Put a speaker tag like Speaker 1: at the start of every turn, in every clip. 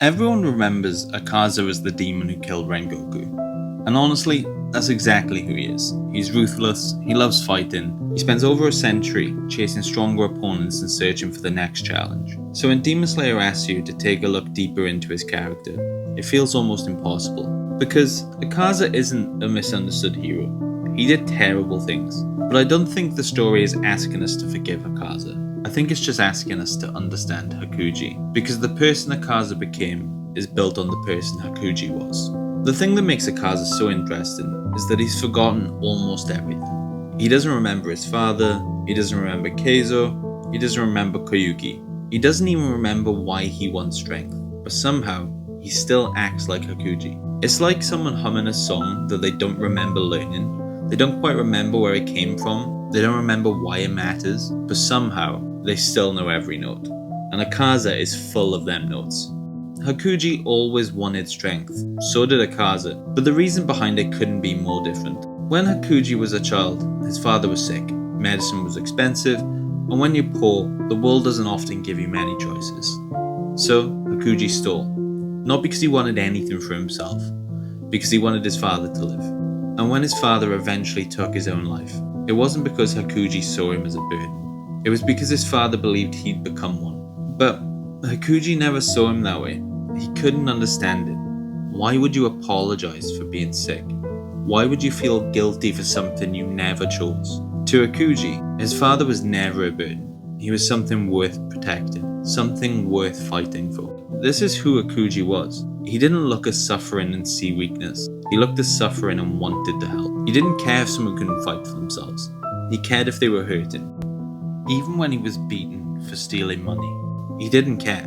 Speaker 1: Everyone remembers Akaza as the demon who killed Rengoku. And honestly, that's exactly who he is. He's ruthless, he loves fighting, he spends over a century chasing stronger opponents and searching for the next challenge. So when Demon Slayer asks you to take a look deeper into his character, it feels almost impossible. Because Akaza isn't a misunderstood hero. He did terrible things. But I don't think the story is asking us to forgive Akaza. I think it's just asking us to understand Hakuji. Because the person Akaza became is built on the person Hakuji was. The thing that makes Akaza so interesting is that he's forgotten almost everything. He doesn't remember his father, he doesn't remember Keizo, he doesn't remember Koyuki. He doesn't even remember why he wants strength. But somehow, he still acts like Hakuji. It's like someone humming a song that they don't remember learning. They don't quite remember where it came from, they don't remember why it matters, but somehow, they still know every note. And Akaza is full of them notes. Hakuji always wanted strength, so did Akaza, but the reason behind it couldn't be more different. When Hakuji was a child, his father was sick, medicine was expensive, and when you're poor, the world doesn't often give you many choices. So, Hakuji stole. Not because he wanted anything for himself, because he wanted his father to live. And when his father eventually took his own life, it wasn't because Hakuji saw him as a burden. It was because his father believed he'd become one. But Hakuji never saw him that way. He couldn't understand it. Why would you apologize for being sick? Why would you feel guilty for something you never chose? To Hakuji, his father was never a burden. He was something worth protecting, something worth fighting for. This is who Hakuji was. He didn't look at suffering and see weakness. He looked at suffering and wanted to help. He didn't care if someone couldn't fight for themselves. He cared if they were hurting. Even when he was beaten for stealing money, he didn't care.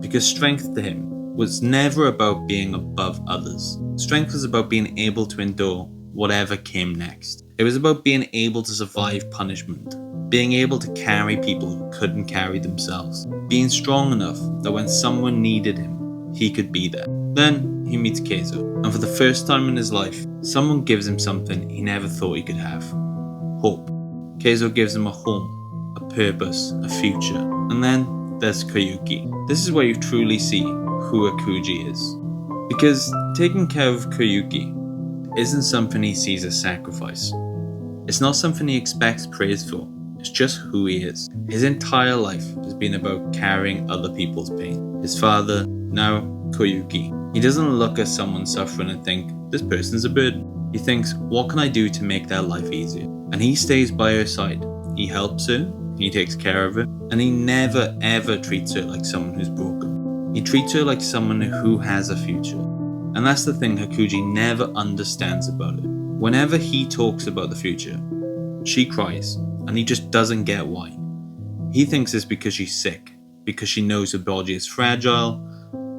Speaker 1: Because strength to him was never about being above others. Strength was about being able to endure whatever came next. It was about being able to survive punishment, being able to carry people who couldn't carry themselves, being strong enough that when someone needed him, he could be there. Then he meets Keizo, and for the first time in his life, someone gives him something he never thought he could have. Hope. Keizo gives him a home, a purpose, a future, and then there's Koyuki. This is where you truly see who Hakuji is. Because taking care of Koyuki isn't something he sees as sacrifice. It's not something he expects praise for. It's just who he is. His entire life has been about carrying other people's pain. His father, now Koyuki. He doesn't look at someone suffering and think, this person's a burden. He thinks, what can I do to make their life easier? And he stays by her side. He helps her, he takes care of her, and he never ever treats her like someone who's broken. He treats her like someone who has a future. And that's the thing Hakuji never understands about it. Whenever he talks about the future, she cries, and he just doesn't get why. He thinks it's because she's sick, because she knows her body is fragile,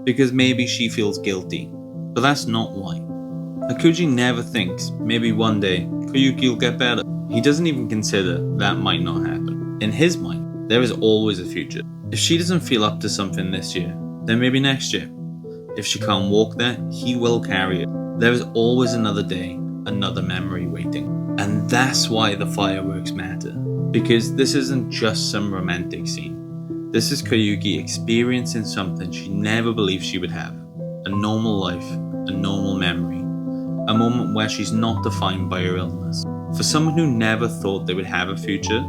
Speaker 1: because maybe she feels guilty. But that's not why. Hakuji never thinks maybe one day Koyuki will get better. He doesn't even consider that might not happen. In his mind, there is always a future. If she doesn't feel up to something this year, then maybe next year. If she can't walk there, he will carry it. There is always another day, another memory waiting. And that's why the fireworks matter. Because this isn't just some romantic scene. This is Koyuki experiencing something she never believed she would have. A normal life, a normal memory. A moment where she's not defined by her illness. For someone who never thought they would have a future,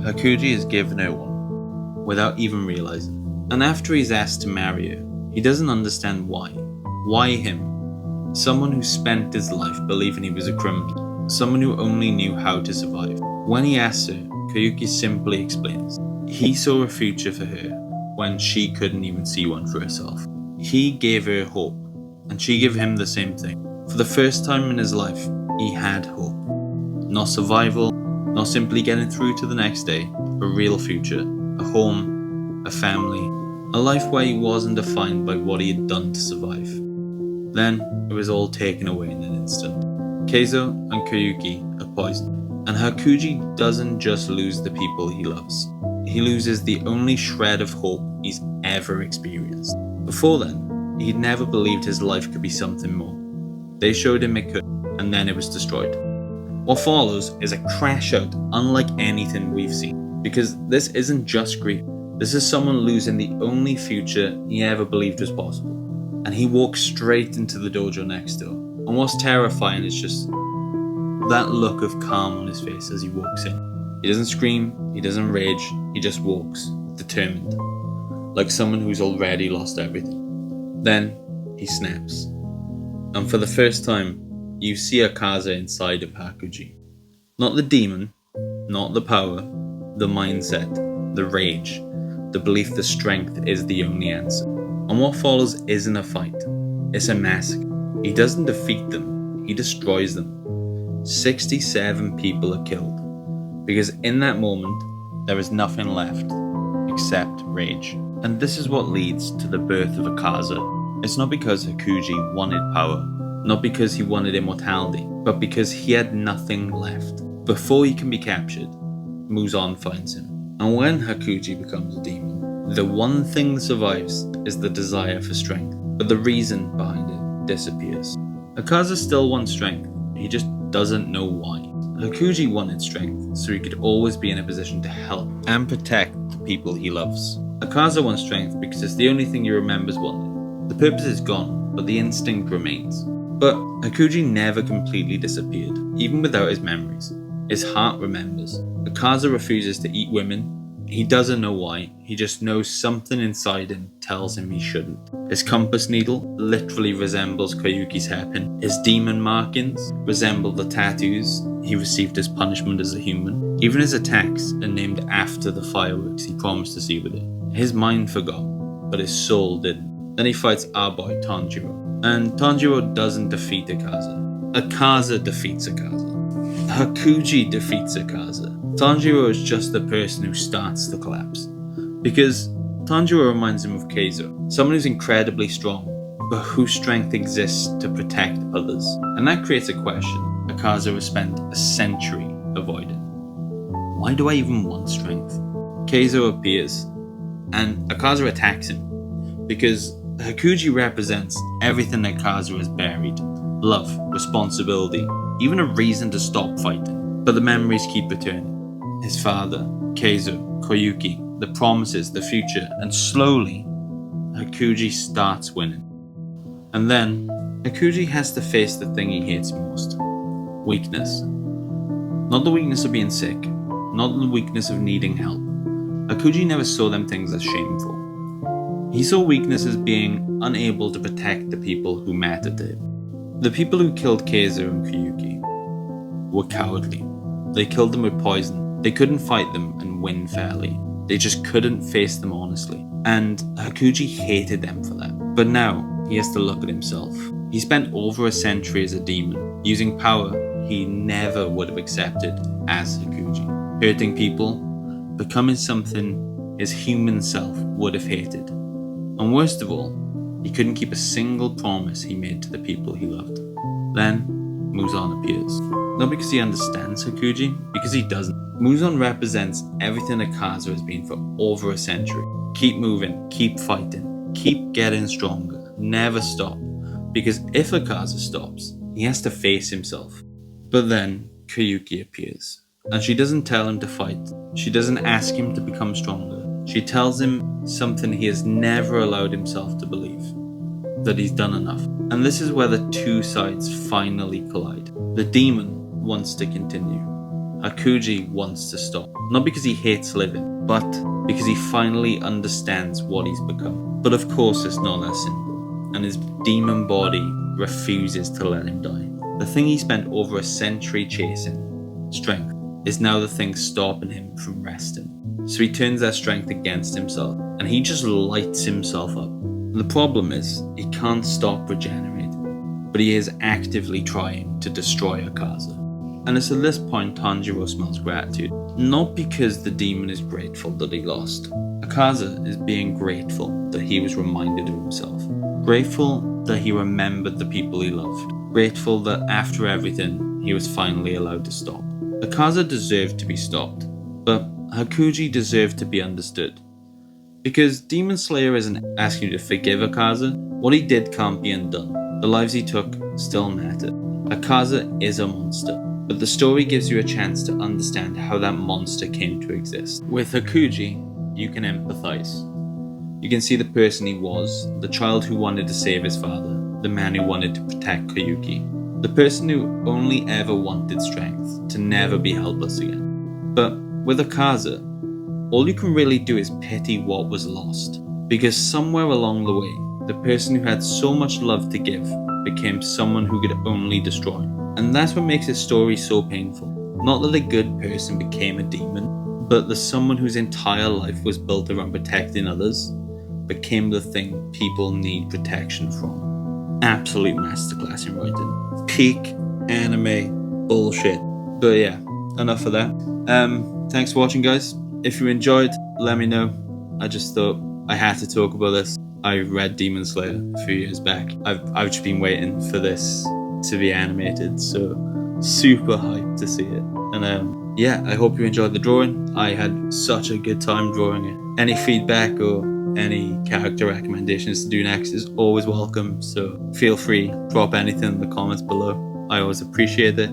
Speaker 1: Hakuji has given her one, without even realizing. And after he's asked to marry her, he doesn't understand why. Why him? Someone who spent his life believing he was a criminal. Someone who only knew how to survive. When he asks her, Koyuki simply explains. He saw a future for her when she couldn't even see one for herself. He gave her hope, and she gave him the same thing. For the first time in his life, he had hope. Not survival, not simply getting through to the next day, a real future, a home, a family, a life where he wasn't defined by what he had done to survive. Then, it was all taken away in an instant. Keizo and Koyuki are poisoned, and Hakuji doesn't just lose the people he loves. He loses the only shred of hope he's ever experienced. Before then, he'd never believed his life could be something more. They showed him it could, and then it was destroyed. What follows is a crash out unlike anything we've seen, because this isn't just grief, This is someone losing the only future he ever believed was possible. And he walks straight into the dojo next door. And what's terrifying is just that look of calm on his face as he walks in. He doesn't scream, he doesn't rage, he just walks, determined, like someone who's already lost everything. Then he snaps. And for the first time, you see Akaza inside of Hakuji. Not the demon, not the power, the mindset, the rage, the belief that strength is the only answer. And what follows isn't a fight, it's a massacre. He doesn't defeat them, he destroys them. 67 people are killed, because in that moment, there is nothing left except rage. And this is what leads to the birth of Akaza. It's not because Hakuji wanted power, not because he wanted immortality, but because he had nothing left. Before he can be captured, Muzan finds him. And when Hakuji becomes a demon, the one thing that survives is the desire for strength, but the reason behind it disappears. Akaza still wants strength, he just doesn't know why. Hakuji wanted strength so he could always be in a position to help and protect the people he loves. Akaza wants strength because it's the only thing he remembers wanting. The purpose is gone, but the instinct remains. But Hakuji never completely disappeared, even without his memories. His heart remembers. Akaza refuses to eat women. He doesn't know why, he just knows something inside him tells him he shouldn't. His compass needle literally resembles Koyuki's hairpin. His demon markings resemble the tattoos he received as punishment as a human. Even his attacks are named after the fireworks he promised to see with it. His mind forgot, but his soul didn't. Then he fights our boy Tanjiro. And Tanjiro doesn't defeat Akaza. Akaza defeats Akaza. Hakuji defeats Akaza. Tanjiro is just the person who starts the collapse. Because Tanjiro reminds him of Keizo, someone who's incredibly strong, but whose strength exists to protect others. And that creates a question Akaza has spent a century avoiding. Why do I even want strength? Keizo appears, and Akaza attacks him, because Hakuji represents everything Akaza has buried. Love, responsibility, even a reason to stop fighting. But the memories keep returning. His father, Keizo, Koyuki, the promises, the future, and slowly, Hakuji starts winning. And then, Hakuji has to face the thing he hates most. Weakness. Not the weakness of being sick, not the weakness of needing help. Hakuji never saw them things as shameful. He saw weakness as being unable to protect the people who mattered to him. The people who killed Keizo and Koyuki were cowardly. They killed them with poison. They couldn't fight them and win fairly. They just couldn't face them honestly. And Hakuji hated them for that. But now, he has to look at himself. He spent over a century as a demon, using power he never would have accepted as Hakuji. Hurting people, becoming something his human self would have hated. And worst of all, he couldn't keep a single promise he made to the people he loved. Then, Muzan appears. Not because he understands Hakuji, because he doesn't. Muzan represents everything Akaza has been for over a century. Keep moving, keep fighting, keep getting stronger, never stop. Because if Akaza stops, he has to face himself. But then, Koyuki appears. And she doesn't tell him to fight. She doesn't ask him to become stronger. She tells him something he has never allowed himself to believe. That he's done enough. And this is where the two sides finally collide. The demon wants to continue. Hakuji wants to stop. Not because he hates living, but because he finally understands what he's become. But of course it's not that simple. And his demon body refuses to let him die. The thing he spent over a century chasing, strength, is now the thing stopping him from resting. So he turns that strength against himself, and he just lights himself up. And the problem is, he can't stop regenerating, but he is actively trying to destroy Akaza. And it's at this point Tanjiro smells gratitude. Not because the demon is grateful that he lost. Akaza is being grateful that he was reminded of himself. Grateful that he remembered the people he loved. Grateful that after everything, he was finally allowed to stop. Akaza deserved to be stopped, but Hakuji deserved to be understood. Because Demon Slayer isn't asking you to forgive Akaza. What he did can't be undone. The lives he took still matter. Akaza is a monster, but the story gives you a chance to understand how that monster came to exist. With Hakuji, you can empathize. You can see the person he was, the child who wanted to save his father, the man who wanted to protect Koyuki, the person who only ever wanted strength, to never be helpless again. But with Akaza, all you can really do is pity what was lost, because somewhere along the way, the person who had so much love to give became someone who could only destroy. And that's what makes his story so painful. Not that a good person became a demon, but that someone whose entire life was built around protecting others became the thing people need protection from. Absolute masterclass in writing. Peak anime bullshit. But yeah, enough of that. Thanks for watching, guys. If you enjoyed, let me know. I just thought I had to talk about this. I read Demon Slayer a few years back. I've just been waiting for this to be animated, so super hyped to see it. And yeah, I hope you enjoyed the drawing. I had such a good time drawing it. Any feedback or any character recommendations to do next is always welcome, so feel free, drop anything in the comments below. I always appreciate it.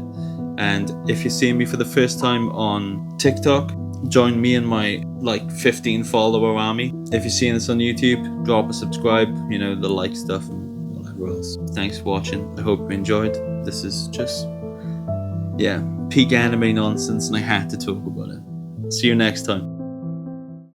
Speaker 1: And if you're seeing me for the first time on TikTok, join me and my 15 follower army. If you're seeing this on YouTube, drop a subscribe, the like stuff and whatever else. Thanks for watching. I hope you enjoyed. This is just, peak anime nonsense, and I had to talk about it. See you next time.